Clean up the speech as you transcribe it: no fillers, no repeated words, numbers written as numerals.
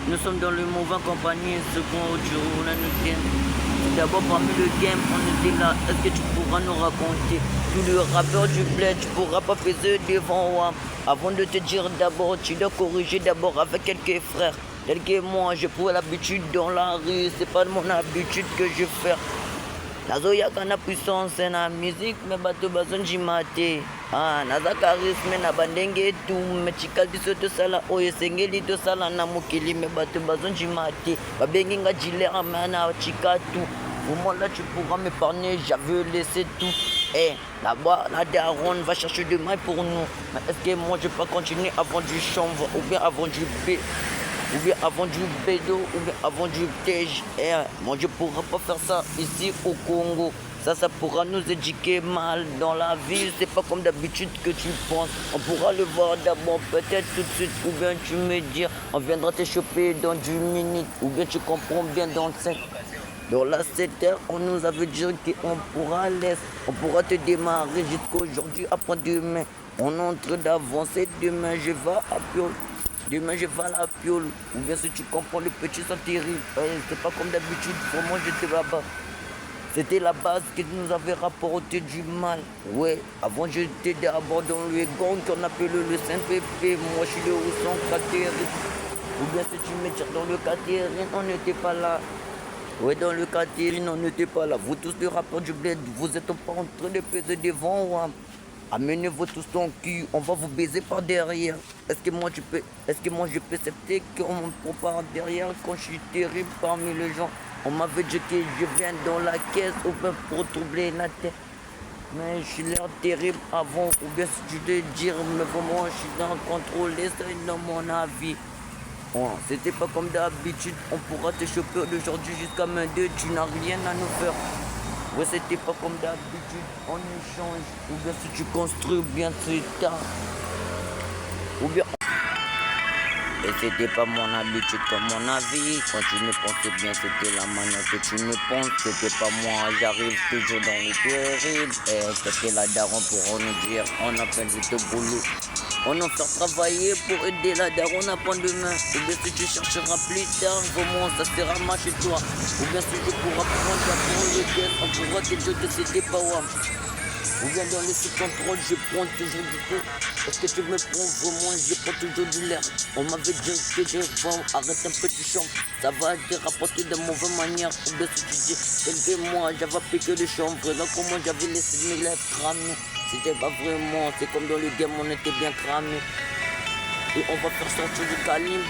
Nous sommes dans le mouvement compagnie, second du on a notre game. D'abord parmi le game, on était là. Est-ce que tu pourras nous raconter tout le rappeur du bled, tu pourras pas faire devant moi. Avant de te dire d'abord, tu dois corriger d'abord avec quelques frères. Tel que moi, j'ai pris l'habitude dans la rue, c'est pas de mon habitude que je fais. Nazo yaka na puissance na musique me bato bazonji mate naza charisme na bandenge tu me chikal biso tosala oyo esengeli tosala na mokili me bato bazonji mate babengi nga dealer na chika tu vraiment là tu pourras m'épargner, j'avais laissé tout. Là-bas, la daronne va chercher de mailles pour nous. Mais est-ce que moi je peux continuer avant du chanvre ou bien avant du B ou bien avant du bédo, ou bien avant du tej. Moi je pourrais pas faire ça ici au Congo. Ça pourra nous éduquer mal dans la vie. C'est pas comme d'habitude que tu penses. On pourra le voir d'abord peut-être tout de suite. Ou bien tu me dis, on viendra te choper dans 10 minutes. Ou bien tu comprends bien dans 5. Dans la 7 heures, on nous avait dit qu'on pourra laisser. On pourra te démarrer jusqu'aujourd'hui, après-demain. On est en train d'avancer. Demain je vais à Piole. Demain je vais à la Piole. Ou bien si tu comprends, le petit sont terribles. C'est pas comme d'habitude. Vraiment j'étais là-bas. C'était la base qui nous avait rapporté du mal. Ouais, avant j'étais d'abord dans le gang qu'on appelle le Saint-Pépé. Moi je suis le Rousson Catherine. Ou bien si tu me tires dans le Catherine, on n'était pas là. Ouais, dans le Catherine, on n'était pas là. Vous tous les rappeurs du bled, vous êtes pas en train de peser devant moi. Amenez-vous tous ton cul, on va vous baiser par derrière. Est-ce que moi je peux accepter qu'on me prend par derrière quand je suis terrible parmi les gens? On m'avait dit que je viens dans la caisse ou bien pour troubler la tête. Mais je suis l'air terrible avant, ou bien si tu veux dire, mais vraiment je suis dans le contrôle, c'est dans mon avis. C'était pas comme d'habitude, on pourra te choper d'aujourd'hui jusqu'à main 2, tu n'as rien à nous faire. Ouais, c'était pas comme d'habitude, on échange, ou bien si tu construis bien plus tard, ou bien... Et c'était pas mon habitude comme mon avis, quand tu ne pensais bien c'était la manière que tu ne penses, c'était pas moi, j'arrive toujours dans le terrible, qu'est-ce que la daronne pourra nous dire, on a plein de boulot. On en fait travailler pour aider la daronne à prendre demain. Ou bien si tu chercheras plus tard, vraiment ça sera mal chez toi. Ou bien si tu pourras prendre le test, on pourra te dire que c'était pas moi. Ou bien dans le sous-contrôle, je prends toujours du coup. Est-ce que tu me prends vraiment, je prends toujours du l'air. On m'avait dit que je vends, arrête un peu de champ. Ça va te rapporter de mauvaise manière. Ou bien si tu dis, quelques mois, j'avais piqué le chanvre. Là comment j'avais laissé mes lèvres cramer. C'était pas vraiment, c'est comme dans le game, on était bien cramé. Et on va faire sortir du calibre